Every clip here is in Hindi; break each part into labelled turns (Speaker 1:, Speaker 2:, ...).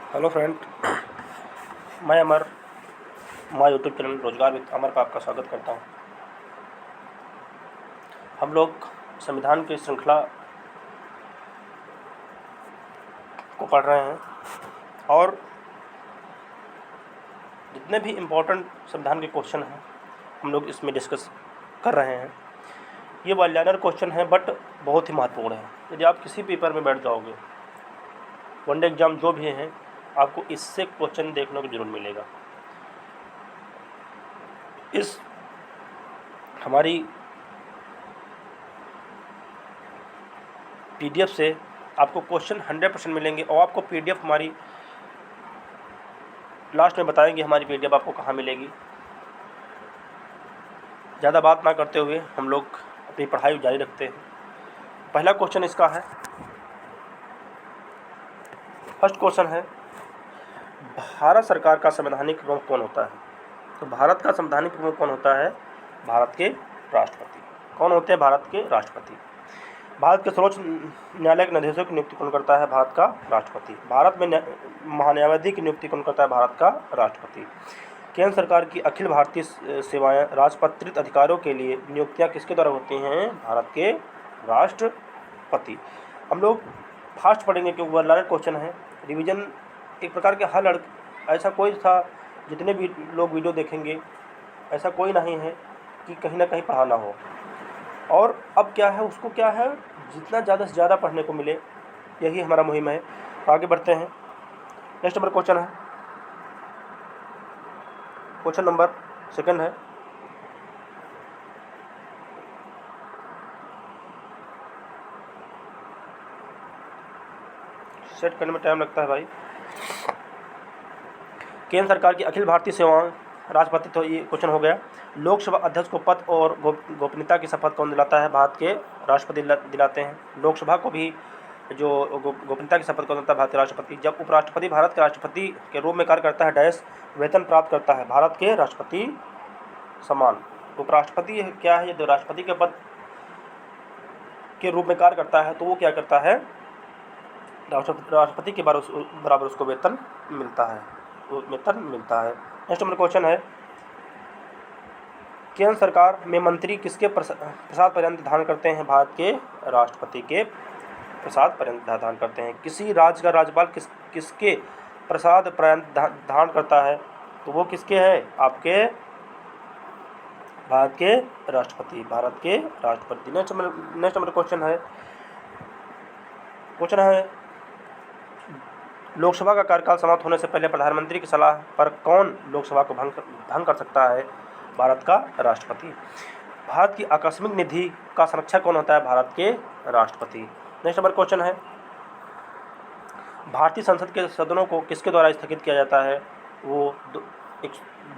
Speaker 1: हेलो फ्रेंड, मैं अमर माय यूट्यूब चैनल रोजगार विद अमर का आपका स्वागत करता हूं। हम लोग संविधान की श्रृंखला को पढ़ रहे हैं और जितने भी इम्पोर्टेंट संविधान के क्वेश्चन हैं हम लोग इसमें डिस्कस कर रहे हैं। ये वन लाइनर क्वेश्चन है बट बहुत ही महत्वपूर्ण है। यदि आप किसी पेपर में बैठ जाओगे, वनडे एग्ज़ाम जो भी हैं, आपको इससे क्वेश्चन देखने को जरूर मिलेगा। इस हमारी पीडीएफ से आपको क्वेश्चन 100% मिलेंगे और आपको पीडीएफ हमारी लास्ट में बताएंगे हमारी पीडीएफ आपको कहाँ मिलेगी। ज़्यादा बात ना करते हुए हम लोग अपनी पढ़ाई जारी रखते हैं। पहला क्वेश्चन इसका है, फर्स्ट क्वेश्चन है, भारत सरकार का संवैधानिक प्रमुख कौन होता है? तो भारत का संवैधानिक प्रमुख कौन होता है? भारत के राष्ट्रपति। कौन होते हैं? भारत के राष्ट्रपति। भारत के सर्वोच्च न्यायालय के न्यायाधीशों की नियुक्ति कौन करता है? भारत का राष्ट्रपति। भारत में महान्यायाधीश की नियुक्ति कौन करता है? भारत का राष्ट्रपति। केंद्र सरकार की अखिल भारतीय सेवाएं राजपत्रित अधिकारियों के लिए नियुक्तियां किसके द्वारा होती हैं? भारत के राष्ट्रपति। हम लोग फास्ट पढ़ेंगे क्योंकि वन लाइनर क्वेश्चन है। रिवीजन एक प्रकार के हर ऐसा कोई था, जितने भी लोग वीडियो देखेंगे ऐसा कोई नहीं है कि कहीं ना कहीं पढ़ा ना हो। और अब क्या है, उसको क्या है, जितना ज़्यादा से ज़्यादा पढ़ने को मिले, यही हमारा मुहिम है। तो आगे बढ़ते हैं। नेक्स्ट नंबर क्वेश्चन है, क्वेश्चन नंबर सेकंड है, सेट करने में टाइम लगता है भाई। केंद्र सरकार की अखिल भारतीय सेवाएं राष्ट्रपति, तो ये क्वेश्चन हो गया। लोकसभा अध्यक्ष को पद और गोपनीयता की शपथ कौन दिलाता है? भारत के राष्ट्रपति दिलाते हैं। लोकसभा को भी जो गोपनीयता की शपथ कौन दिलाता है? भारत के राष्ट्रपति। जब उपराष्ट्रपति भारत के राष्ट्रपति के रूप में कार्य करता है, डैश वेतन प्राप्त करता है? भारत के राष्ट्रपति समान। उपराष्ट्रपति क्या है? यदि राष्ट्रपति के पद के रूप में कार्य करता है तो वो क्या करता है? राष्ट्रपति के बराबर उसको वेतन मिलता है, नेक्स्ट नंबर क्वेश्चन है, केंद्र सरकार में मंत्री किसके प्रसाद पर्यंत धारण करते हैं? भारत के राष्ट्रपति के प्रसाद पर्यंत धारण करते हैं। किसी राज्य का राज्यपाल किसके प्रसाद पर्यंत धारण करता है? तो वो किसके है? आपके भारत के राष्ट्रपति। नेक्स्ट नंबर क्वेश्चन है, लोकसभा का कार्यकाल समाप्त होने से पहले प्रधानमंत्री की सलाह पर कौन लोकसभा को भंग कर सकता है? भारत का राष्ट्रपति। भारत की आकस्मिक निधि का संरक्षक कौन होता है? भारत के राष्ट्रपति। नेक्स्ट नंबर क्वेश्चन है, भारतीय संसद के सदनों को किसके द्वारा स्थगित किया जाता है? वो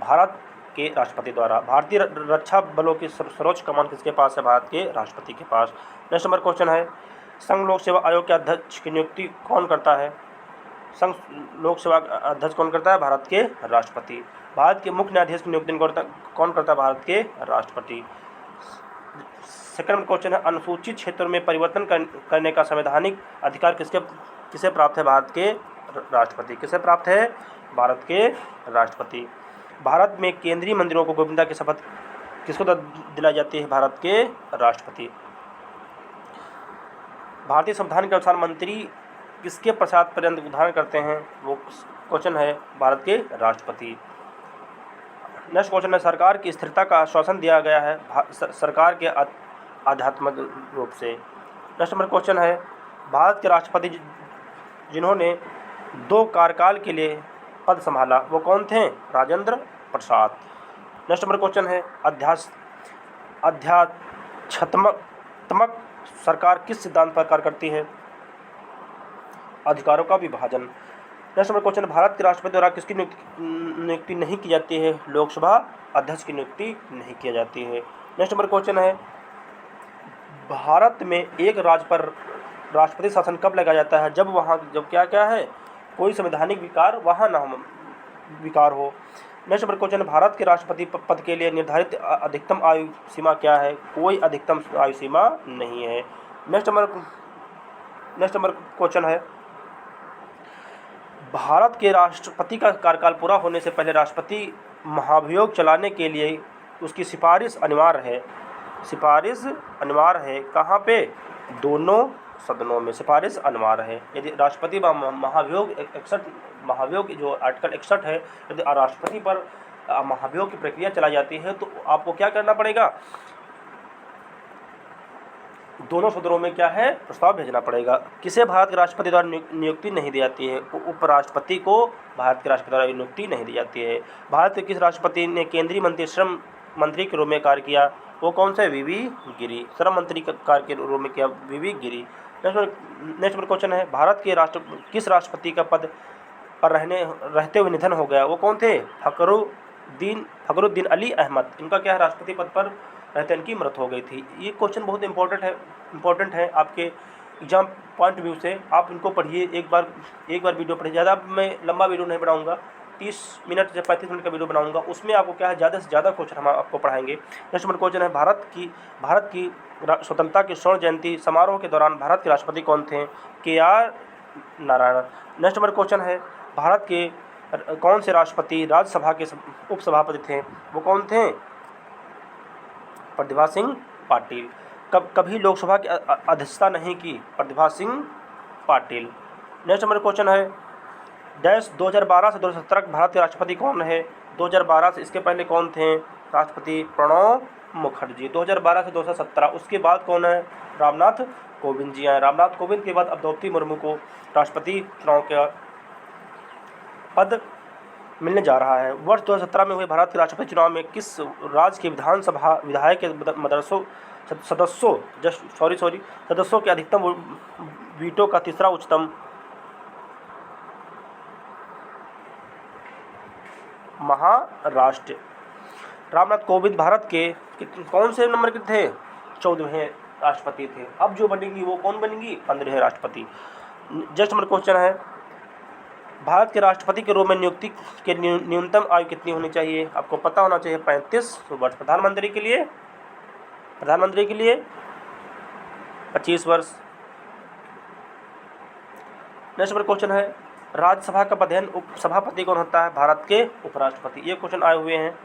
Speaker 1: भारत के राष्ट्रपति द्वारा। भारतीय रक्षा बलों की सर्वोच्च कमान किसके पास है? भारत के राष्ट्रपति के पास। नेक्स्ट नंबर क्वेश्चन है, संघ लोक सेवा आयोग के अध्यक्ष की नियुक्ति कौन करता है? संघ लोक सेवा अध्यक्ष कौन करता है? भारत के राष्ट्रपति। भारत के मुख्य न्यायाधीश की नियुक्ति कौन करता है? भारत के राष्ट्रपति। सेकंड क्वेश्चन है, अनुसूचित क्षेत्रों में परिवर्तन करने का संवैधानिक अधिकार किसे प्राप्त है? भारत के राष्ट्रपति। किसे प्राप्त है? भारत के राष्ट्रपति। भारत में केंद्रीय मंत्रियों को गोपनीयता की शपथ किसको दिलाई जाती है? भारत के राष्ट्रपति। भारतीय संविधान के अनुसार मंत्री किसके प्रसाद पर्यंत धारण करते हैं? वो क्वेश्चन है भारत के राष्ट्रपति। नेक्स्ट क्वेश्चन है, सरकार की स्थिरता का आश्वासन दिया गया है सरकार के आध्यात्मिक रूप से। नेक्स्ट नंबर क्वेश्चन है, भारत के राष्ट्रपति जिन्होंने 2 कार्यकाल के लिए पद संभाला वो कौन थे? Rajendra Prasad. Next number question है, अध्यात्मक सरकार किस सिद्धांत पर कार्य करती है? अधिकारों का विभाजन। नेक्स्ट नंबर क्वेश्चन, भारत के राष्ट्रपति द्वारा किसकी नियुक्ति नहीं की जाती है? लोकसभा अध्यक्ष की नियुक्ति नहीं की जाती है। नेक्स्ट नंबर क्वेश्चन है, भारत में एक राज्य पर राष्ट्रपति शासन कब लगाया जाता है? जब क्या है, कोई संवैधानिक विकार हो। नेक्स्ट नंबर क्वेश्चन, भारत के राष्ट्रपति पद के लिए निर्धारित अधिकतम आयु सीमा क्या है? कोई अधिकतम आयु सीमा नहीं है। नेक्स्ट नंबर क्वेश्चन है, भारत के राष्ट्रपति का कार्यकाल पूरा होने से पहले राष्ट्रपति महाभियोग चलाने के लिए उसकी सिफारिश अनिवार्य है। सिफारिश अनिवार्य है कहाँ पे? दोनों सदनों में सिफारिश अनिवार्य है। यदि राष्ट्रपति महाभियोग 61 महाभियोग जो आर्टिकल 61 है, यदि राष्ट्रपति पर महाभियोग की प्रक्रिया चलाई जाती है तो आपको क्या करना पड़ेगा? दोनों सदनों में क्या है? प्रस्ताव भेजना पड़ेगा। किसे भारत के राष्ट्रपति द्वारा नियुक्ति नहीं दी जाती है? उपराष्ट्रपति को भारत के राष्ट्रपति द्वारा नियुक्ति नहीं दी जाती है। भारत के किस राष्ट्रपति ने केंद्रीय मंत्री श्रम मंत्री के रूप में कार्य किया? वो कौन सा? वीवी गिरी। श्रम मंत्री का कार्य के रूप में किया वीवी गिरी। नेक्स्ट क्वेश्चन है, भारत के किस राष्ट्रपति का पद पर रहते हुए निधन हो गया? वो कौन थे? फखरुद्दीन अली अहमद। इनका क्या है? राष्ट्रपति पद पर रहते इनकी मृत्यु हो गई थी। ये क्वेश्चन बहुत इंपॉर्टेंट है आपके एग्जाम पॉइंट व्यू से। आप इनको पढ़िए, एक बार वीडियो पढ़िए। ज़्यादा मैं लंबा वीडियो नहीं बनाऊंगा, 30 मिनट से 35 मिनट का वीडियो बनाऊंगा। उसमें आपको क्या है, ज़्यादा से ज़्यादा क्वेश्चन हम आपको पढ़ाएंगे। नेक्स्ट नंबर क्वेश्चन है, भारत की स्वतंत्रता के स्वर्ण जयंती समारोह के दौरान भारत के राष्ट्रपति कौन थे? KR Narayan. Next number question है, भारत के कौन से राष्ट्रपति राज्यसभा के उपसभापति थे? वो कौन थे? प्रतिभा सिंह पाटिल। कभी लोकसभा की अध्यक्षता नहीं की? Pratibha Singh Patil. Next number question है, 2012 से 2017 भारत के राष्ट्रपति कौन है? 2012 से इसके पहले कौन थे राष्ट्रपति? प्रणब मुखर्जी। 2012 से 2017 उसके बाद कौन है? रामनाथ कोविंद जी हैं। रामनाथ कोविंद के बाद अब द्रौपदी मुर्मू को राष्ट्रपति चुनाव का पद मिलने जा रहा है। वर्ष 2017 में हुए भारत के राष्ट्रपति चुनाव में किस राज्य के विधानसभा विधायक के सदस्यों के अधिकतम वीटो का तीसरा उच्चतम? महाराष्ट्र। रामनाथ कोविंद भारत के कौन से नंबर के थे? 14वें राष्ट्रपति थे। अब जो बनेंगी वो कौन बनेंगी? 15वें राष्ट्रपति। जस्ट नंबर क्वेश्चन है, भारत के राष्ट्रपति के रूप में नियुक्ति के न्यूनतम आयु कितनी होनी चाहिए? आपको पता होना चाहिए 35 वर्ष। प्रधानमंत्री के लिए 25 वर्ष। नेक्स्ट नंबर क्वेश्चन है, राज्यसभा का अध्ययन उपसभापति कौन होता है? भारत के उपराष्ट्रपति। ये क्वेश्चन आए हुए हैं।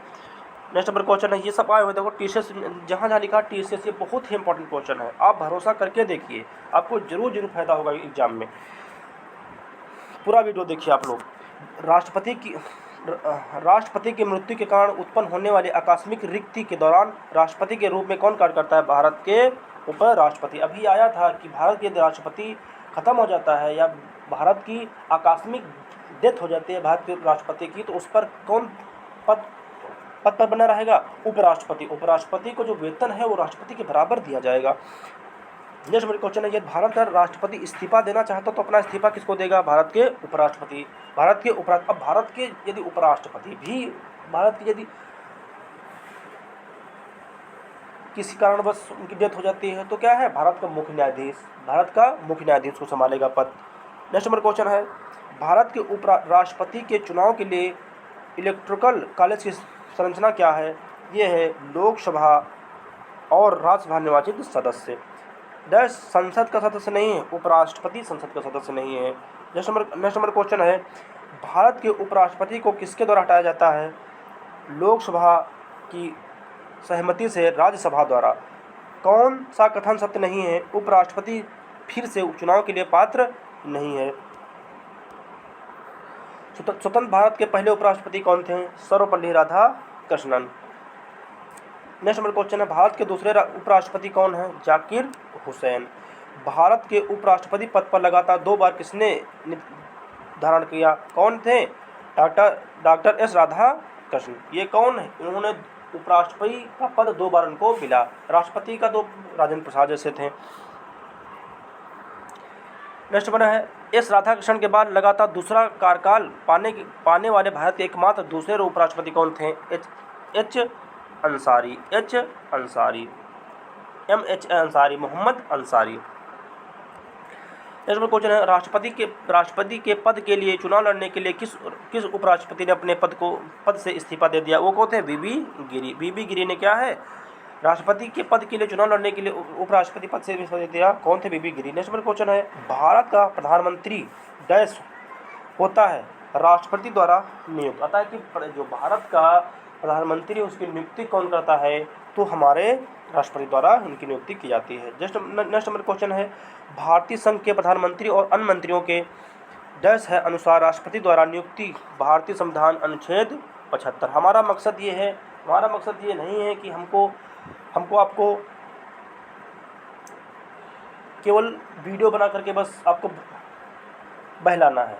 Speaker 1: नेक्स्ट नंबर क्वेश्चन है, ये सब आए हुए देखो TCS, जहाँ लिखा TCS, ये बहुत ही इंपॉर्टेंट क्वेश्चन है। आप भरोसा करके देखिए, आपको जरूर फायदा होगा एग्जाम में। पूरा वीडियो देखिए आप लोग। राष्ट्रपति की मृत्यु के कारण उत्पन्न होने वाली आकस्मिक रिक्ति के दौरान राष्ट्रपति के रूप में कौन कार्य करता है? भारत के उपराष्ट्रपति। अभी आया था कि भारत के राष्ट्रपति खत्म हो जाता है या भारत की आकस्मिक डेथ हो जाती है भारत के राष्ट्रपति की, तो उस पर कौन पद पर बना रहेगा? उपराष्ट्रपति। उपराष्ट्रपति को जो वेतन है वो राष्ट्रपति के बराबर दिया जाएगा। नेक्स्ट मेरा क्वेश्चन है, यदि भारत का राष्ट्रपति इस्तीफा देना चाहता तो अपना इस्तीफा किसको देगा? भारत के उपराष्ट्रपति। अब भारत के यदि उपराष्ट्रपति भी यदि किसी कारणवश उनकी डेथ हो जाती है तो क्या है? भारत का मुख्य न्यायाधीश को संभालेगा पद। नेक्स्ट नंबर क्वेश्चन है, भारत के उपराष्ट्रपति के चुनाव के लिए इलेक्टोरल कॉलेज की संरचना क्या है? ये है लोकसभा और राज्यसभा निर्वाचित सदस्य। संसद का सदस्य नहीं है, उपराष्ट्रपति संसद का सदस्य नहीं है। नेक्स्ट नंबर क्वेश्चन है, भारत के उपराष्ट्रपति को किसके द्वारा हटाया जाता है? लोकसभा की सहमति से राज्यसभा द्वारा। कौन सा कथन सत्य नहीं है? उपराष्ट्रपति फिर से उपचुनाव के लिए पात्र नहीं है। स्वतंत्र भारत के पहले उपराष्ट्रपति कौन थे? Sarvepalli Radhakrishnan. Next number question है, भारत के दूसरे उपराष्ट्रपति कौन हैं? जाकिर हुसैन। भारत के उपराष्ट्रपति पद पर लगातार 2 बार किसने धारण किया? कौन थे? Doctor S Radhakrishnan. ये कौन है? इन्होंने उपराष्ट्रपति का पद 2 बार उनको मिला। राष्ट्रपति का 2 राजेंद्र प्रसाद जैसे थे। नेक्स्ट बना है, एस राधाकृष्णन के बाद लगातार दूसरा कार्यकाल पाने वाले भारत के एकमात्र दूसरे उपराष्ट्रपति कौन थे? H Ansari. Mohammad Ansari. Next question है, राष्ट्रपति के पद के लिए चुनाव लड़ने के लिए किस उपराष्ट्रपति ने अपने पद से इस्तीफा दे दिया? वो कौन थे? वीवी गिरी ने क्या है? राष्ट्रपति के पद के लिए चुनाव लड़ने के लिए उपराष्ट्रपति पद से इस्तीफा दे दिया। कौन थे? वीवी गिरी। नेक्स्ट क्वेश्चन है, भारत का प्रधानमंत्री होता है राष्ट्रपति द्वारा नियुक्त। अतः कि जो भारत का प्रधानमंत्री उसकी नियुक्ति कौन करता है, तो हमारे राष्ट्रपति द्वारा इनकी नियुक्ति की जाती है। नेक्स्ट नंबर क्वेश्चन है, भारतीय संघ के प्रधानमंत्री और अन्य मंत्रियों के डैश है अनुसार राष्ट्रपति द्वारा नियुक्ति भारतीय संविधान अनुच्छेद 75। हमारा मकसद ये है, हमारा मकसद ये नहीं है कि हमको आपको केवल वीडियो बना करके बस आपको बहलाना है।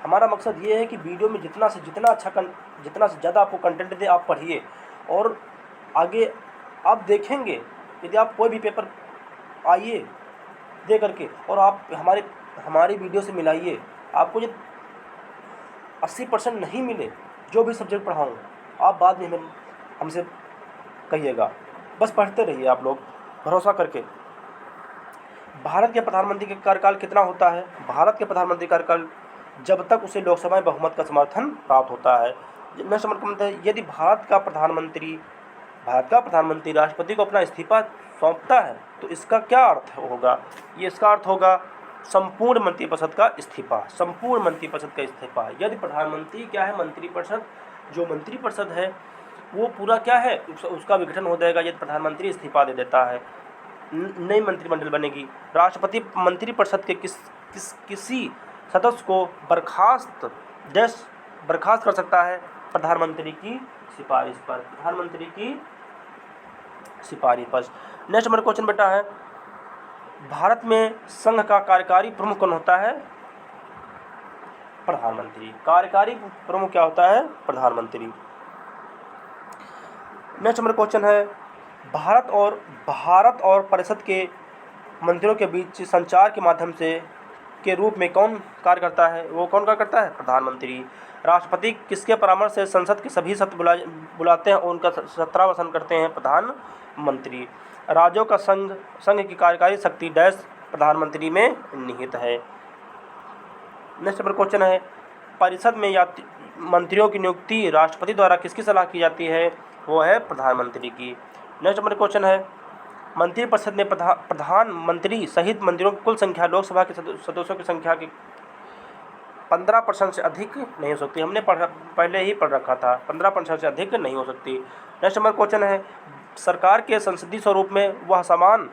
Speaker 1: हमारा मकसद ये है कि वीडियो में जितना से ज़्यादा आपको कंटेंट दे, आप पढ़िए और आगे आप देखेंगे। यदि आप कोई भी पेपर आइए दे करके और आप हमारी वीडियो से मिलाइए, आपको जो 80% नहीं मिले, जो भी सब्जेक्ट पढ़ाऊँ, आप बाद में हमसे कहिएगा। बस पढ़ते रहिए आप लोग भरोसा करके। भारत के प्रधानमंत्री का कार्यकाल कितना होता है? भारत के प्रधानमंत्री का कार्यकाल जब तक उसे लोकसभा में बहुमत का समर्थन प्राप्त होता है। नेक्स्ट नंबर है, यदि भारत का प्रधानमंत्री राष्ट्रपति को अपना इस्तीफा सौंपता है तो इसका क्या अर्थ होगा? ये इसका अर्थ होगा संपूर्ण मंत्रिपरिषद का इस्तीफा। संपूर्ण मंत्रिपरिषद का इस्तीफा। यदि प्रधानमंत्री क्या है, मंत्रिपरिषद, जो मंत्रिपरिषद है वो पूरा क्या है, उसका विघटन हो जाएगा यदि प्रधानमंत्री इस्तीफा दे देता है, नई मंत्रिमंडल बनेगी। राष्ट्रपति मंत्रिपरिषद के किसी सदस्य को बर्खास्त कर सकता है प्रधानमंत्री की सिफारिश पर। प्रधानमंत्री की सिफारिश पर। नेक्स्ट नंबर क्वेश्चन बेटा है, भारत में संघ का कार्यकारी प्रमुख कौन होता है? प्रधानमंत्री। कार्यकारी प्रमुख क्या होता है? प्रधानमंत्री। नेक्स्ट नंबर क्वेश्चन है, भारत और परिषद के मंत्रियों के बीच संचार के माध्यम से के रूप में कौन कार्य करता है? वो कौन कार्य करता है? प्रधानमंत्री। राष्ट्रपति किसके परामर्श से संसद के सभी सत्र बुलाते हैं और उनका सत्रावसान करते हैं? प्रधानमंत्री। राज्यों का संघ की कार्यकारी शक्ति डैश प्रधानमंत्री में निहित है। नेक्स्ट नंबर क्वेश्चन है, परिषद में मंत्रियों की नियुक्ति राष्ट्रपति द्वारा किसकी सलाह की जाती है? वो है प्रधानमंत्री की। नेक्स्ट नंबर क्वेश्चन है, मंत्रिपरिषद में प्रधानमंत्री सहित मंत्रियों की कुल संख्या लोकसभा के सदस्यों की संख्या की 15% से अधिक नहीं हो सकती। हमने पहले ही पढ़ रखा था, 15% से अधिक नहीं हो सकती। नेक्स्ट नंबर क्वेश्चन है, सरकार के संसदीय स्वरूप में वह सामान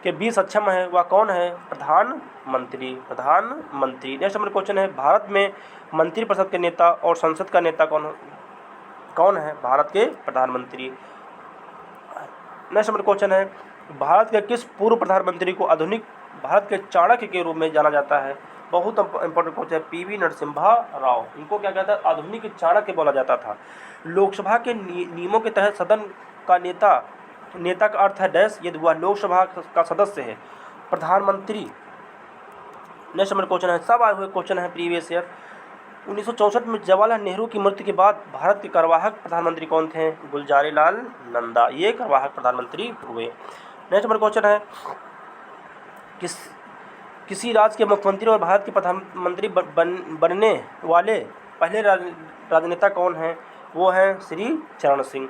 Speaker 1: के 20 अक्षम है, वह कौन है? प्रधानमंत्री। प्रधानमंत्री। नेक्स्ट नंबर क्वेश्चन है, भारत में मंत्रिपरिषद के नेता और संसद का नेता कौन है? भारत के प्रधानमंत्री। नेक्स्ट नंबर क्वेश्चन है, भारत के किस पूर्व प्रधानमंत्री को आधुनिक भारत के चाणक्य के रूप में जाना जाता है? बहुत इंपॉर्टेंट क्वेश्चन है। पीवी नरसिम्हा राव, इनको क्या कहता है? आधुनिक चाणक्य बोला जाता था। लोकसभा के नियमों के तहत सदन का नेता का अर्थ है डैश यदि वह लोकसभा का सदस्य है। प्रधानमंत्री। नेक्स्ट नंबर क्वेश्चन है, सब आए हुए क्वेश्चन है प्रीवियस ईयर। 1964 में जवाहरलाल नेहरू की मृत्यु के बाद भारत के कार्यवाहक प्रधानमंत्री कौन थे? गुलजारीलाल नंदा, ये कार्यवाहक प्रधानमंत्री हुए। नेक्स्ट नंबर क्वेश्चन है, किसी राज्य के मुख्यमंत्री और भारत के प्रधानमंत्री बनने वाले पहले राजनेता कौन हैं? वो हैं श्री चरण सिंह।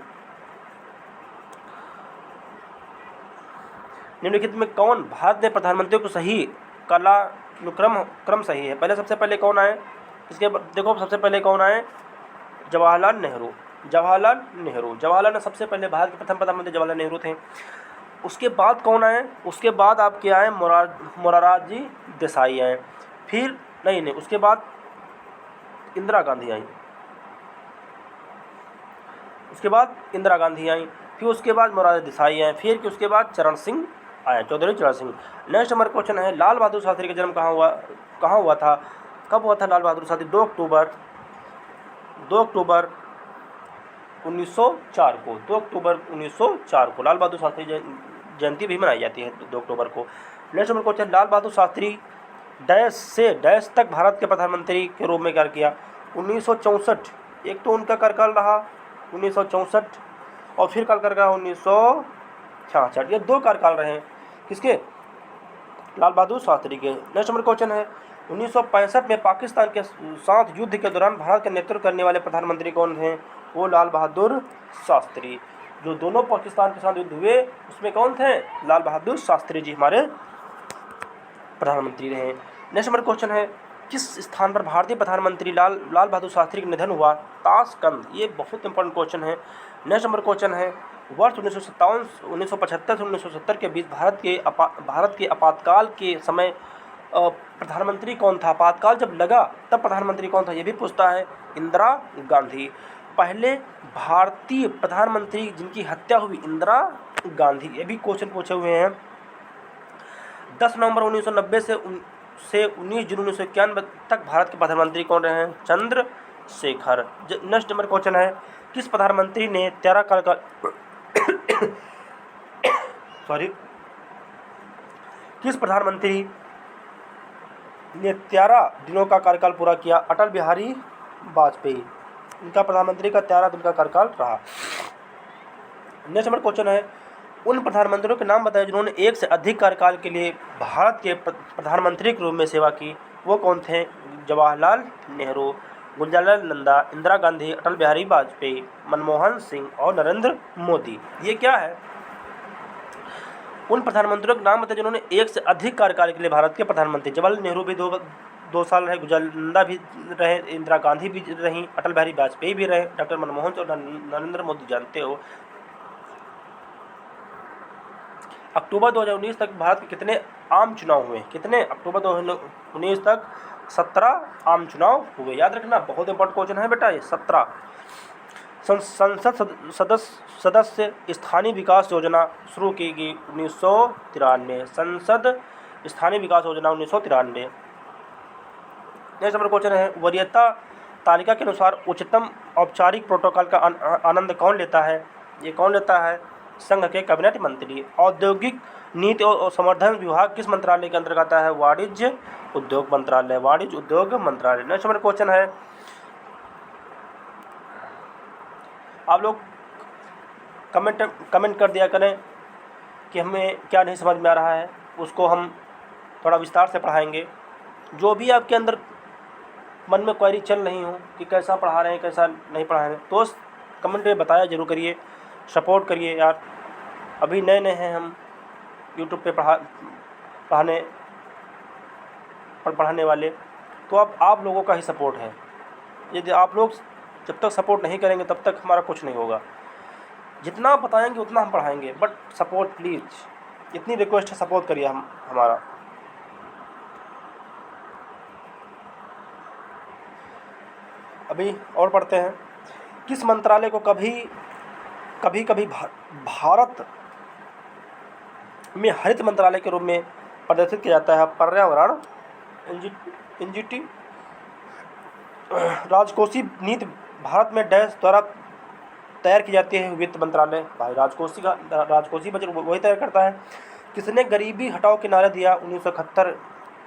Speaker 1: निम्नलिखित में कौन भारत में प्रधानमंत्रियों को सही क्रम सही है? सबसे पहले कौन आए? इसके देखो सबसे पहले कौन आए? जवाहरलाल नेहरू ने सबसे पहले भारत के प्रथम प्रधानमंत्री जवाहरलाल नेहरू थे। उसके बाद कौन आए? उसके बाद आपके आए मोरारजी देसाई आए। फिर नहीं उसके बाद इंदिरा गांधी आई। फिर उसके बाद मोरारजी देसाई आए। फिर उसके बाद चरण सिंह आए, चौधरी चरण सिंह। नेक्स्ट नंबर क्वेश्चन है, लाल बहादुर शास्त्री का जन्म कहाँ हुआ था? कब हुआ था लाल बहादुर शास्त्री? 2 अक्टूबर 1904 को। 2 अक्टूबर 1904 को लाल बहादुर शास्त्री जयंती भी मनाई जाती है 2 अक्टूबर को। Next number question, Lal Bahadur Shastri dash से डैश तक भारत के प्रधानमंत्री के रूप में कार्य किया? 1964। एक तो उनका कार्यकाल रहा 1964 और फिर कार्यकाल रहा 1966। ये 2 कार्यकाल रहे हैं किसके? लाल बहादुर शास्त्री के। नेक्स्ट नंबर क्वेश्चन है, 1965 में पाकिस्तान के साथ युद्ध के दौरान भारत का नेतृत्व करने वाले प्रधानमंत्री कौन थे? वो लाल बहादुर शास्त्री। जो दोनों पाकिस्तान के साथ युद्ध हुए उसमें कौन थे? लाल बहादुर शास्त्री जी हमारे प्रधानमंत्री रहे। नेक्स्ट नंबर क्वेश्चन है, किस स्थान पर भारतीय प्रधानमंत्री लाल बहादुर शास्त्री का निधन हुआ? ताशकंद। ये बहुत इंपॉर्टेंट क्वेश्चन है। नेक्स्ट नंबर क्वेश्चन है, वर्ष 1975 से 1970 के बीच भारत के आपातकाल के समय प्रधानमंत्री कौन था? आपातकाल जब लगा तब प्रधानमंत्री कौन था? ये भी पूछता है। इंदिरा गांधी। पहले भारतीय प्रधानमंत्री जिनकी हत्या हुई, इंदिरा गांधी। ये भी क्वेश्चन पूछे हुए हैं। 10 नवंबर 1990 से 19 जून 1991 तक भारत के प्रधानमंत्री कौन रहे हैं? चंद्रशेखर। नेक्स्ट नंबर क्वेश्चन है, किस प्रधानमंत्री ने 13 कार्यकाल किस प्रधानमंत्री ने 13 दिनों का कार्यकाल पूरा किया? अटल बिहारी वाजपेयी। इनका प्रधानमंत्री का 13 दिन का कार्यकाल रहा। नेक्स्ट नंबर क्वेश्चन है, उन प्रधानमंत्रियों के नाम बताएं जिन्होंने एक से अधिक कार्यकाल के लिए भारत के प्रधानमंत्री के रूप में सेवा की। वो कौन थे? जवाहरलाल नेहरू, गुलजारीलाल नंदा, इंदिरा गांधी, अटल बिहारी वाजपेयी, मनमोहन सिंह और नरेंद्र मोदी। ये क्या है? उन प्रधानमंत्रियों के नाम बताएं जिन्होंने एक से अधिक कार्यकाल के लिए भारत के प्रधानमंत्री। जवाहरलाल नेहरू भी दो साल रहे, गुलजारीलाल नंदा भी रहे, इंदिरा गांधी भी रहीं, अटल बिहारी वाजपेयी भी रहे, डॉक्टर मनमोहन सिंह और नरेंद्र मोदी। जानते हो अक्टूबर 2019 तक भारत के कितने आम चुनाव हुए? कितने? अक्टूबर 2019 तक 17 आम चुनाव हुए। याद रखना, बहुत इंपॉर्टेंट क्वेश्चन है बेटा ये। 17। संसद सदस्य स्थानीय विकास योजना शुरू की गई 1993। संसद स्थानीय विकास योजना 1993। नेक्स्ट नंबर क्वेश्चन है, वरीयता तालिका के अनुसार उच्चतम औपचारिक प्रोटोकॉल का आनंद कौन लेता है? ये कौन लेता है? संघ के कैबिनेट मंत्री। औद्योगिक नीति और संवर्धन विभाग किस मंत्रालय के अंतर्गत आता है? वाणिज्य उद्योग मंत्रालय। वाणिज्य उद्योग मंत्रालय। नेक्स्ट नंबर क्वेश्चन है, आप लोग कमेंट कर दिया करें कि हमें क्या नहीं समझ में आ रहा है, उसको हम थोड़ा विस्तार से पढ़ाएंगे। जो भी आपके अंदर मन में क्वेरी चल रही हो कि कैसा पढ़ा रहे हैं, कैसा नहीं पढ़ा रहे हैं, तो कमेंट में बताया जरूर करिए, सपोर्ट करिए यार। अभी नए नए हैं हम यूट्यूब पे पढ़ाने वाले, तो अब आप लोगों का ही सपोर्ट है। यदि आप लोग जब तक सपोर्ट नहीं करेंगे तब तक हमारा कुछ नहीं होगा। जितना बताएंगे उतना हम पढ़ाएंगे, बट सपोर्ट प्लीज़, इतनी रिक्वेस्ट है, सपोर्ट करिए हमारा। अभी और पढ़ते हैं, किस मंत्रालय को कभी भारत में हरित मंत्रालय के रूप में प्रदर्शित किया जाता है? पर्यावरण, एनजीटी। राजकोषीय नीति भारत में डैश द्वारा तैयार की जाती है? वित्त मंत्रालय। भाई राजकोषीय बजट वही तैयार करता है। किसने गरीबी हटाओ के नारा दिया 1971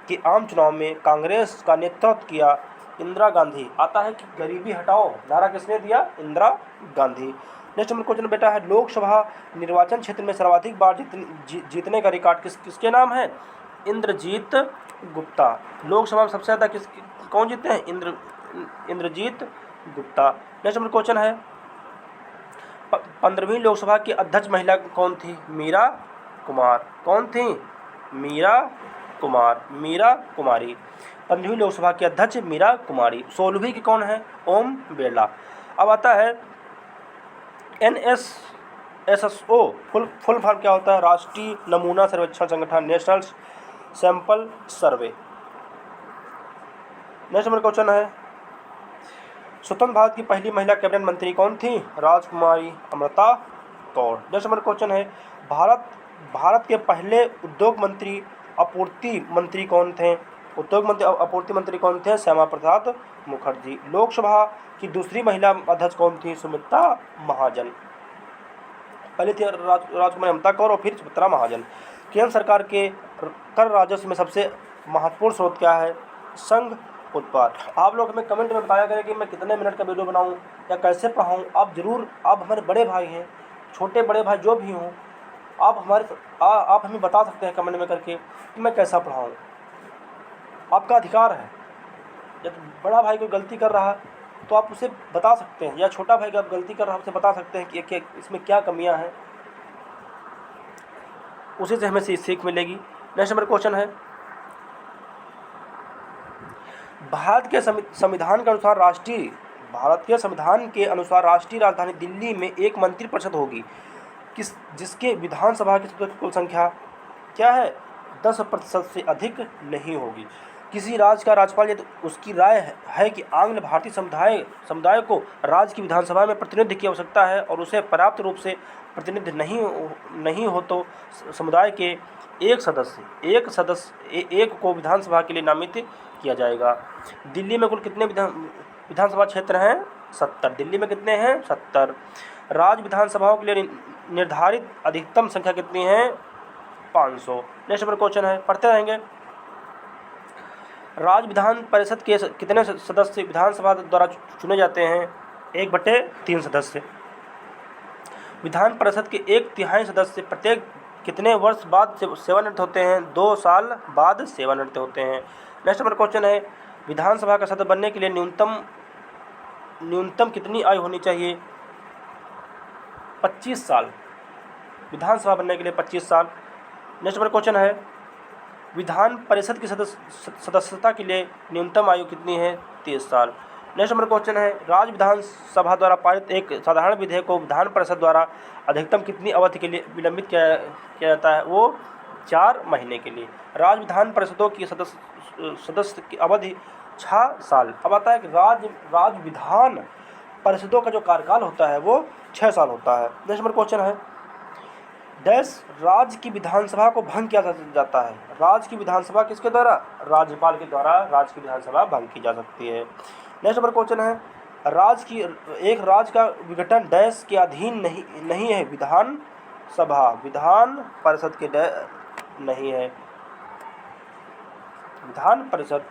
Speaker 1: के आम चुनाव में? कांग्रेस का नेतृत्व किया इंदिरा गांधी। आता है कि गरीबी हटाओ नारा किसने दिया? Indira Gandhi. Next number question बेटा है, लोकसभा निर्वाचन क्षेत्र में सर्वाधिक बार जीतने का रिकॉर्ड किसके नाम है? इंद्रजीत गुप्ता। लोकसभा में सबसे ज़्यादा कौन जीते हैं? Indrajit Gupta. Next number question है, 15वीं लोकसभा की अध्यक्ष महिला कौन थी? मीरा कुमार। कौन थी? मीरा कुमारी। 15वीं लोकसभा की अध्यक्ष मीरा कुमारी। 16वीं की कौन है? ओम बिरला। अब आता है NSSO, फुल फॉर्म क्या होता है? राष्ट्रीय नमूना सर्वेक्षण संगठन, national sample survey. Next number question है, स्वतंत्र भारत की पहली महिला कैबिनेट मंत्री कौन थी? राजकुमारी Amrita Kaur. Next number question है, भारत के पहले उद्योग मंत्री आपूर्ति मंत्री कौन थे? आपूर्ति मंत्री कौन थे? श्यामा प्रसाद मुखर्जी। लोकसभा की दूसरी महिला अध्यक्ष कौन थी? सुमित्रा महाजन। पहले थी राजकुमारी अमृता कौर और फिर सुमित्रा महाजन। केंद्र सरकार के कर राजस्व में सबसे महत्वपूर्ण स्रोत क्या है? संघ उत्पाद। आप लोग हमें कमेंट में बताया करें कि मैं कितने मिनट का वीडियो बनाऊं या कैसे पढ़ाऊं। आप जरूर, आप हमारे बड़े भाई हैं, छोटे बड़े भाई जो भी हों, आप हमें बता सकते हैं कमेंट में करके कि मैं कैसा पढ़ाऊं। आपका अधिकार है। जब बड़ा भाई कोई गलती कर रहा है तो आप उसे बता सकते हैं, या छोटा भाई जब गलती कर रहा है उसे बता सकते हैं कि इसमें क्या कमियां हैं, उसी से हमें सीख मिलेगी। नेक्स्ट नंबर क्वेश्चन है, भारत के संविधान के अनुसार राष्ट्रीय राजधानी दिल्ली में एक मंत्रिपरिषद होगी जिसके विधानसभा की सदस्यों की कुल संख्या क्या है 10% से अधिक नहीं होगी। किसी राज्य का राज्यपाल यदि उसकी राय है कि आंग्ल भारतीय समुदाय को राज्य की विधानसभा में प्रतिनिधि की आवश्यकता है और उसे पर्याप्त रूप से प्रतिनिधि नहीं हो तो समुदाय के एक को विधानसभा के लिए नामित किया जाएगा। दिल्ली में कुल कितने विधानसभा क्षेत्र हैं? 70। दिल्ली में कितने हैं? 70। राज्य विधानसभाओं के लिए निर्धारित अधिकतम संख्या कितनी है? 500। नेक्स्ट नंबर क्वेश्चन है, पढ़ते रहेंगे। राज्य विधान परिषद के कितने सदस्य विधानसभा द्वारा चुने जाते हैं? 1/3 सदस्य। विधान परिषद के 1/3 सदस्य प्रत्येक कितने वर्ष बाद सेवानिवृत्त होते हैं? 2 साल बाद सेवानिवृत्त होते हैं। नेक्स्ट नंबर क्वेश्चन है, विधानसभा का सदस्य बनने के लिए न्यूनतम कितनी आयु होनी चाहिए? 25 साल। विधानसभा बनने के लिए 25 साल। नेक्स्ट नंबर क्वेश्चन है, विधान परिषद की सदस्यता के लिए न्यूनतम आयु कितनी है? 30 साल। नेक्स्ट नंबर क्वेश्चन है, राज्य विधानसभा द्वारा पारित एक साधारण विधेयक को विधान परिषद द्वारा अधिकतम कितनी अवधि के लिए विलंबित किया जाता है? वो 4 महीने के लिए। राज्य विधान परिषदों की सदस्य की अवधि 6 साल। अब आता है कि राज्य विधान परिषदों का जो कार्यकाल होता है वो 6 साल होता है। नेक्स्ट नंबर क्वेश्चन है, राज्य की विधानसभा को भंग किया जाता है? राज्य की विधानसभा किसके द्वारा? राज्यपाल के द्वारा राज्य की विधानसभा भंग की जा सकती है। नेक्स्ट नंबर क्वेश्चन है, एक राज्य का विघटन के अधीन नहीं है? विधान परिषद के नहीं है। विधान परिषद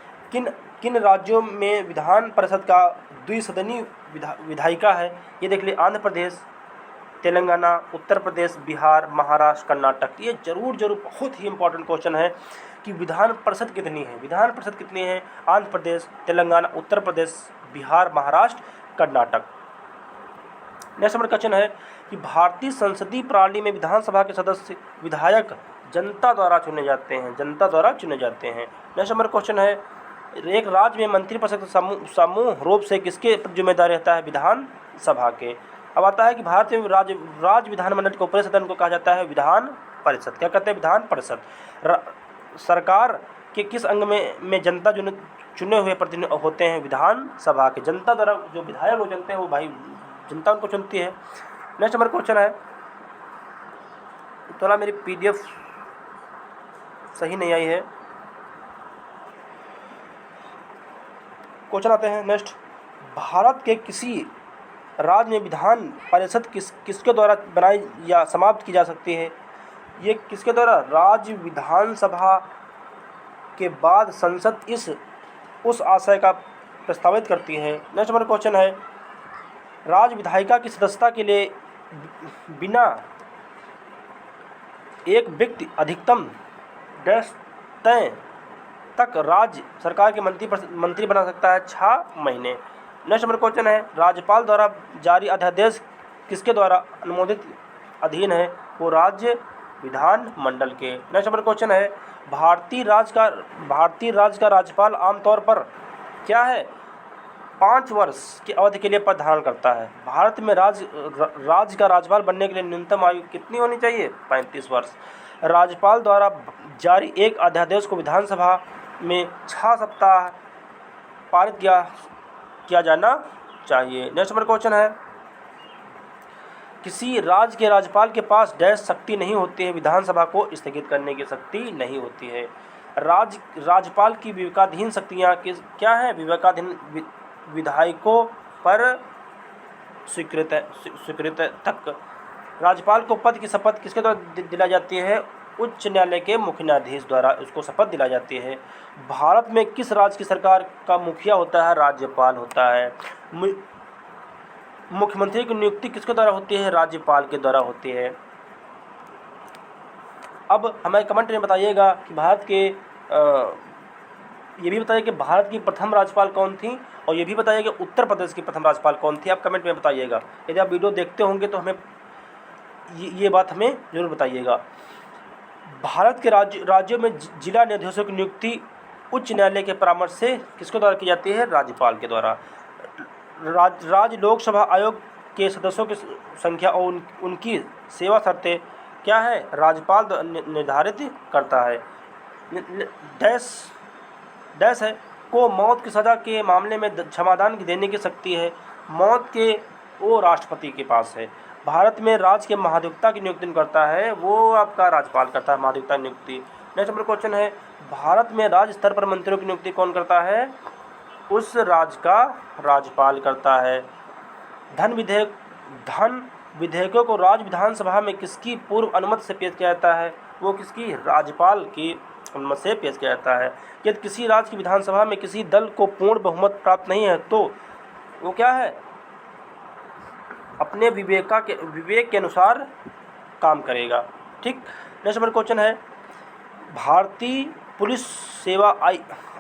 Speaker 1: किन राज्यों में विधान परिषद का द्विसदनीय विधायिका है? ये देख लिए, आंध्र प्रदेश, तेलंगाना, उत्तर प्रदेश, बिहार, महाराष्ट्र, कर्नाटक। ये जरूर बहुत ही इंपॉर्टेंट क्वेश्चन है कि विधान परिषद कितनी है? विधान परिषद कितनी है? Andhra Pradesh, Telangana, Uttar Pradesh, Bihar, Maharashtra, Karnataka. Next number question है कि भारतीय संसदीय प्रणाली में विधानसभा के सदस्य विधायक जनता द्वारा चुने जाते हैं। नेक्स्ट नंबर क्वेश्चन है, एक राज्य में मंत्रिपरिषद का समूह रूप से किसके जिम्मेदार रहता है? विधानसभा के। अब आता है कि भारत में राज्य विधानमंडल के ऊपरी सदन को कहा जाता है विधान परिषद। क्या कहते हैं? विधान परिषद। सरकार के किस अंग में जनता चुने हुए प्रतिनिधि होते हैं? विधानसभा के। जनता द्वारा जो विधायक लोग चुनते हैं वो भाई जनता उनको चुनती है। नेक्स्ट नंबर क्वेश्चन है, थोड़ा मेरी PDF सही नहीं आई है। क्वेश्चन आते हैं नेक्स्ट, भारत के किसी राज्य में विधान परिषद किसके द्वारा बनाई या समाप्त की जा सकती है? ये किसके द्वारा? राज्य विधानसभा के बाद संसद उस आशय का प्रस्तावित करती है। नेक्स्ट नंबर क्वेश्चन है, राज्य विधायिका की सदस्यता के लिए बिना एक व्यक्ति अधिकतम तय तक राज्य सरकार के मंत्री बना सकता है? 6 महीने। नेक्स्ट नंबर क्वेश्चन है, राज्यपाल द्वारा जारी अध्यादेश किसके द्वारा अनुमोदित अधीन है? वो राज्य विधानमंडल के। नेक्स्ट नंबर क्वेश्चन है, भारतीय राज्य का राज्यपाल आमतौर पर क्या है? 5 वर्ष की अवधि के लिए पद धारण करता है। भारत में राज्य का राज्यपाल बनने के लिए न्यूनतम आयु कितनी होनी चाहिए? 35 वर्ष। राज्यपाल द्वारा जारी एक अध्यादेश को विधानसभा में 6 सप्ताह पारित किया जाना चाहिए। नेक्स्ट नंबर क्वेश्चन है, किसी राज्य के राज्यपाल के पास शक्ति नहीं होती है? विधानसभा को स्थगित करने की शक्ति नहीं होती है। राज्यपाल की विवेकाधीन शक्तियाँ क्या हैं? विवेकाधीन विधायकों पर स्वीकृत तक। राज्यपाल को पद की शपथ किसके द्वारा दिलाई जाती है? उच्च न्यायालय के मुख्य न्यायाधीश द्वारा उसको शपथ दिलाई जाती है। भारत में किस राज्य की सरकार का मुखिया होता है? राज्यपाल होता है। मुख्यमंत्री की नियुक्ति किसके द्वारा होती है? राज्यपाल के द्वारा होती है। अब हमें कमेंट में बताइएगा कि ये भी बताइए कि भारत की प्रथम राज्यपाल कौन थी, और ये भी बताइए कि उत्तर प्रदेश की प्रथम राज्यपाल कौन थी। आप कमेंट में बताइएगा। यदि आप वीडियो देखते होंगे तो हमें ये बात हमें जरूर बताइएगा। भारत के राज्यों में जिला न्यायाधीशों की नियुक्ति उच्च न्यायालय के परामर्श से किसके द्वारा की जाती है? राज्यपाल के द्वारा। राज्य लोकसभा आयोग के सदस्यों की संख्या और उनकी सेवा शर्तें क्या है? राज्यपाल निर्धारित करता है। डैश डैश है को मौत की सज़ा के मामले में क्षमादान देने की शक्ति है। मौत के वो राष्ट्रपति के पास है। भारत में राज्य के महाधिवक्ता की नियुक्ति करता है, वो आपका राज्यपाल करता है महाधिवक्ता नियुक्ति। नेक्स्ट नंबर क्वेश्चन है, भारत में राज्य स्तर पर मंत्रियों की नियुक्ति कौन करता है? उस राज्य का राज्यपाल करता है। धन विधेयकों को राज्य विधानसभा में किसकी पूर्व अनुमति से पेश किया जाता है? वो किसकी? राज्यपाल की अनुमति से पेश किया जाता है। यदि किसी राज्य की विधानसभा में किसी दल को पूर्ण बहुमत प्राप्त नहीं है तो वो क्या है? अपने विवेक के अनुसार काम करेगा। ठीक। नेक्स्ट नंबर क्वेश्चन है, भारतीय पुलिस सेवा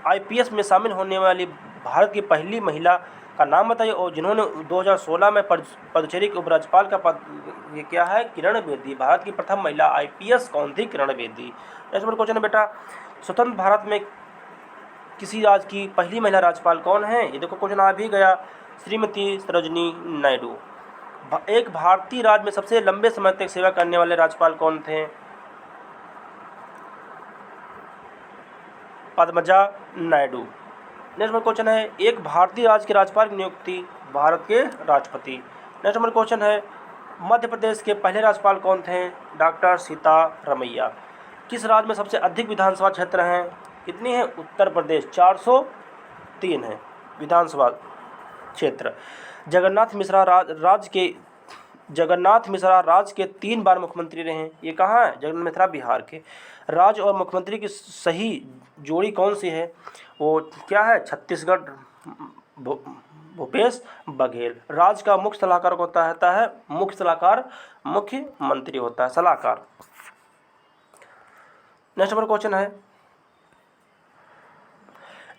Speaker 1: IPS में शामिल होने वाली भारत की पहली महिला का नाम बताइए, और जिन्होंने 2016 में पदुचेरी के उपराज्यपाल का पद ये क्या है? किरण बेदी। भारत की प्रथम महिला IPS कौन थी? Kiran Bedi. Next number question है बेटा, स्वतंत्र भारत में किसी राज्य की पहली महिला राज्यपाल कौन है? ये देखो क्वेश्चन आ भी गया, श्रीमती सरोजिनी नायडू। एक भारतीय राज्य में सबसे लंबे समय तक सेवा करने वाले राज्यपाल कौन थे? Padmaja Naidu. Next number question है, एक भारतीय राज्य के राज्यपाल की नियुक्ति भारत के राष्ट्रपति। नेक्स्ट नंबर क्वेश्चन है, मध्य प्रदेश के पहले राज्यपाल कौन थे? डॉक्टर सीतारमैया। किस राज्य में सबसे अधिक विधानसभा क्षेत्र हैं? कितनी है? उत्तर प्रदेश 403 है विधानसभा क्षेत्र। जगन्नाथ मिश्रा राज्य के 3 बार मुख्यमंत्री रहे हैं। ये कहाँ है? जगन्नाथ मिश्रा बिहार के। राज्य और मुख्यमंत्री की सही जोड़ी कौन सी है? वो क्या है? छत्तीसगढ़ भूपेश बघेल। राज्य का मुख्य सलाहकार होता है मुख्य सलाहकार, मुख्यमंत्री होता है सलाहकार। नेक्स्ट नंबर क्वेश्चन है,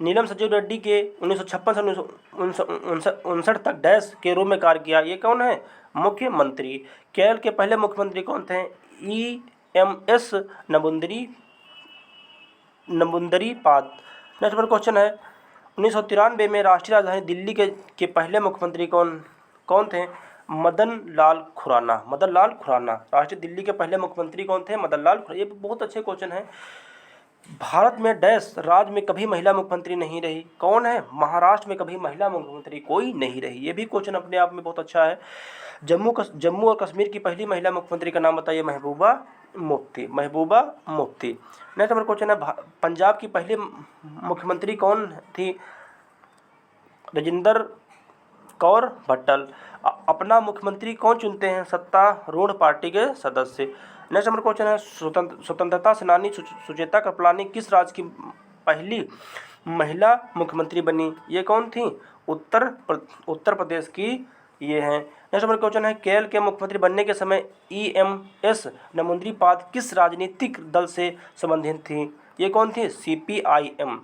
Speaker 1: नीलम संजीव रेड्डी के 1956 से 1959 तक डैश के रूप में कार्य किया। ये कौन है? मुख्यमंत्री। केरल के पहले मुख्यमंत्री कौन थे? EMS नंबूदरी पाद। नेक्स्ट नंबर क्वेश्चन है, 1993 में राष्ट्रीय राजधानी दिल्ली के पहले मुख्यमंत्री कौन थे? मदन लाल खुराना। राष्ट्रीय दिल्ली के पहले मुख्यमंत्री कौन थे? मदन लाल खुराना। ये बहुत अच्छे क्वेश्चन है। भारत में डैश राज्य में कभी महिला मुख्यमंत्री नहीं रही। कौन है? महाराष्ट्र में कभी महिला मुख्यमंत्री कोई नहीं रही। ये भी क्वेश्चन अपने आप में बहुत अच्छा है। जम्मू और कश्मीर की पहली महिला मुख्यमंत्री का नाम बताइए। Mehbooba Mufti. Next number question है, पंजाब की पहली मुख्यमंत्री कौन थी? राजिंदर कौर भट्टल। अपना मुख्यमंत्री कौन चुनते हैं? सत्तारूढ़ पार्टी के सदस्य। नेक्स्ट नंबर क्वेश्चन है, स्वतंत्रता सेनानी सुचेता कृपलानी किस राज्य की पहली महिला मुख्यमंत्री बनी? ये कौन थी? उत्तर प्रदेश की ये हैं। नेक्स्ट नंबर क्वेश्चन है, केरल के मुख्यमंत्री बनने के समय EMS नंबूदरी-पाद किस राजनीतिक दल से संबंधित थी? ये कौन थी? CPIM।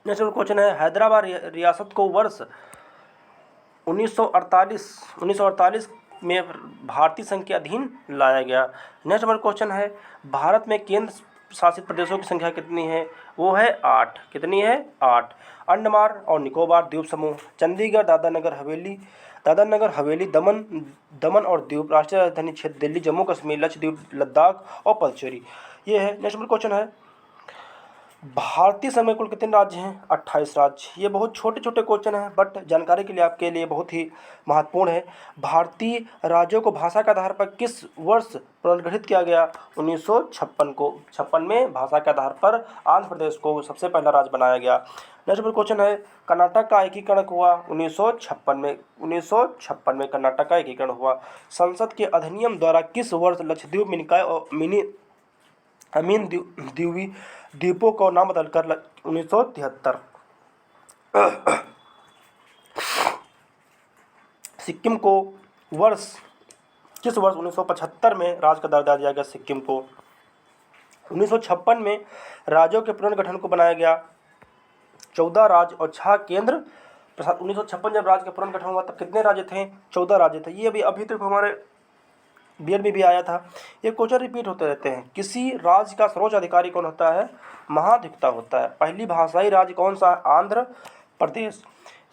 Speaker 1: नेक्स्ट नंबर क्वेश्चन है, हैदराबाद रियासत को वर्ष 1948 में भारतीय संघ के अधीन लाया गया। नेक्स्ट नंबर क्वेश्चन है, भारत में केंद्र शासित प्रदेशों की संख्या कितनी है? वो है 8। कितनी है? 8। अंडमान और निकोबार द्वीप समूह, चंडीगढ़, दादर नगर हवेली, दमन और दीव, राष्ट्रीय राजधानी क्षेत्र दिल्ली, जम्मू कश्मीर, लक्षद्वीप, लद्दाख और पुडुचेरी। ये है। नेक्स्ट नंबर क्वेश्चन है, भारतीय संघ में कुल कितने राज्य हैं? 28 राज्य। ये बहुत छोटे छोटे क्वेश्चन हैं, बट जानकारी के लिए आपके लिए बहुत ही महत्वपूर्ण है। भारतीय राज्यों को भाषा के आधार पर किस वर्ष पुनर्गठित किया गया? 1956 में भाषा के आधार पर आंध्र प्रदेश को सबसे पहला राज्य बनाया गया। नेक्स्ट नंबर क्वेश्चन है, कर्नाटक का एकीकरण हुआ 1956 में कर्नाटक का एकीकरण हुआ। संसद के अधिनियम द्वारा किस वर्ष लक्षद्वीप, मिनिकॉय और अमीन द्वीपों का नाम बदलकर 1973। सिक्किम को किस वर्ष 1975 में राज्य का दर्जा दिया गया? सिक्किम को 1956 में राज्यों के पुनर्गठन को बनाया गया। 14 राज्य और 6 केंद्र प्रशासित। 1956 जब राज्य का पुनर्गठन हुआ तब कितने राज्य थे? 14 राज्य थे। ये अभी तक हमारे बीएड में भी आया था। ये क्वेश्चन रिपीट होते रहते हैं। किसी राज्य का सर्वोच्च अधिकारी कौन होता है? महाधिवक्ता होता है। पहली भाषाई राज्य कौन सा है? आंध्र प्रदेश।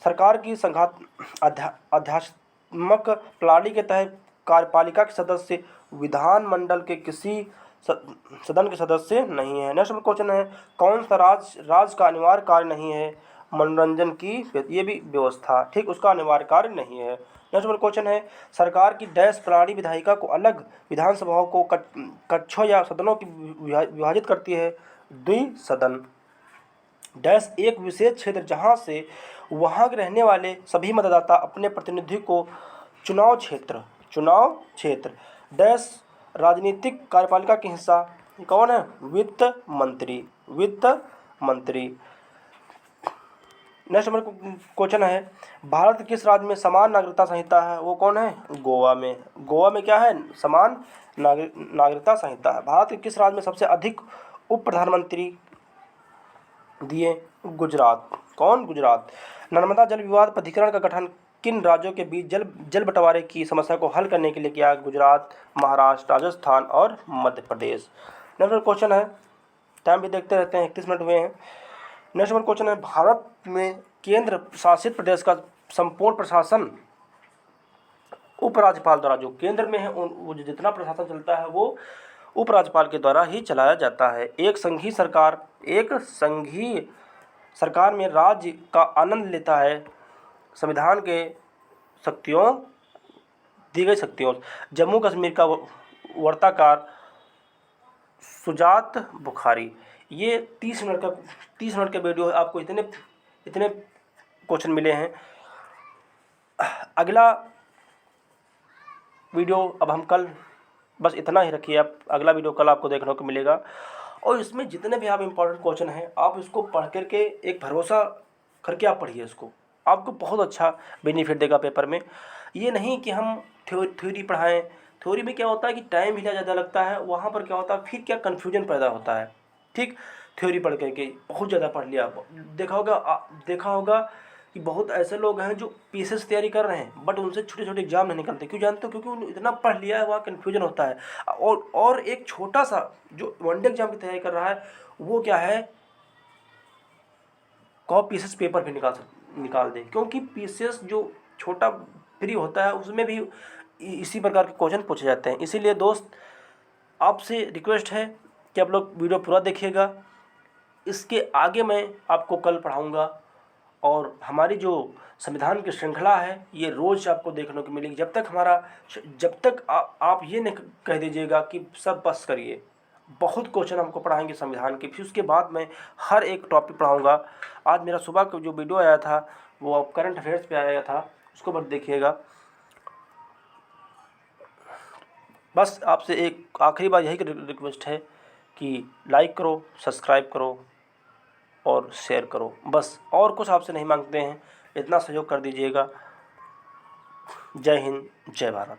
Speaker 1: सरकार की संघात आध्यात्मक प्रणाली के तहत कार्यपालिका के सदस्य विधानमंडल के किसी सदन के सदस्य नहीं है। नेक्स्ट क्वेश्चन है, कौन सा राज्य का अनिवार्य कार्य नहीं है? मनोरंजन की ये भी व्यवस्था, ठीक, उसका अनिवार्य कार्य नहीं है। नेक्स्ट क्वेश्चन है, सरकार की डैश प्रणाली विधायिका को अलग विधानसभाओं को कक्षों या सदनों की विभाजित करती है? द्विसदन। डैश एक विशेष क्षेत्र जहां से वहां के रहने वाले सभी मतदाता अपने प्रतिनिधि को चुनाव क्षेत्र। डैश राजनीतिक कार्यपालिका के हिस्सा कौन है? वित्त मंत्री। नेक्स्ट नंबर क्वेश्चन है, भारत के किस राज्य में समान नागरिकता संहिता है? वो कौन है? गोवा में क्या है? समान नागरिकता संहिता है। भारत के किस राज्य में सबसे अधिक उप प्रधानमंत्री दिए? गुजरात। कौन? गुजरात। नर्मदा जल विवाद प्राधिकरण का गठन किन राज्यों के बीच जल बंटवारे की समस्या को हल करने के लिए किया? गुजरात, महाराष्ट्र, राजस्थान और मध्य प्रदेश। नेक्स्ट क्वेश्चन है, टाइम भी देखते रहते हैं, 31 मिनट हुए हैं। नेक्स्ट क्वेश्चन है, भारत में केंद्र शासित प्रदेश का संपूर्ण प्रशासन उपराज्यपाल द्वारा, जो केंद्र में है वो जितना प्रशासन चलता है वो उपराज्यपाल के द्वारा ही चलाया जाता है। एक संघीय सरकार में राज्य का आनंद लेता है संविधान के दी गई शक्तियों। जम्मू कश्मीर का वार्ताकार सुजात बुखारी। ये 30 मिनट का वीडियो है। आपको इतने क्वेश्चन मिले हैं। अगला वीडियो अब हम कल, बस इतना ही रखिए आप। अगला वीडियो कल आपको देखने को मिलेगा और इसमें जितने भी आप इम्पोर्टेंट क्वेश्चन हैं आप इसको पढ़ करके एक भरोसा करके आप पढ़िए इसको, आपको बहुत अच्छा बेनिफिट देगा पेपर में। ये नहीं कि हम थ्योरी पढ़ाएं। थ्योरी में क्या होता है कि टाइम भी ज़्यादा लगता है, वहाँ पर क्या होता है फिर क्या कन्फ्यूजन पैदा होता है। ठीक, थ्योरी पढ़ करके बहुत ज़्यादा पढ़ लिया। देखा होगा कि बहुत ऐसे लोग हैं जो पीसेस तैयारी कर रहे हैं बट उनसे छोटे छोटे एग्जाम नहीं निकलते। क्यों जानते हो? क्योंकि उन्होंने इतना पढ़ लिया है, वहाँ कन्फ्यूजन होता है। और एक छोटा सा जो वनडे एग्जाम की तैयारी कर रहा है वो क्या है, कॉपी पीसेस पेपर भी निकाल दे, क्योंकि पीसेस जो छोटा फ्री होता है उसमें भी इसी प्रकार के क्वेश्चन पूछे जाते हैं। इसीलिए दोस्त आपसे रिक्वेस्ट है कि आप लोग वीडियो पूरा देखिएगा। इसके आगे मैं आपको कल पढ़ाऊँगा और हमारी जो संविधान की श्रृंखला है ये रोज़ आपको देखने को मिलेगी। जब तक आप ये नहीं कह दीजिएगा कि सब बस करिए। बहुत क्वेश्चन हमको पढ़ाएंगे संविधान के, फिर उसके बाद मैं हर एक टॉपिक पढ़ाऊँगा। आज मेरा सुबह का जो वीडियो आया था वो करंट अफेयर्स पे आया था, उसको बस देखिएगा। बस आपसे एक आखिरी बार यही रिक्वेस्ट है कि लाइक करो, सब्सक्राइब करो और शेयर करो। बस और कुछ आपसे नहीं मांगते हैं, इतना सहयोग कर दीजिएगा। जय हिंद, जय भारत।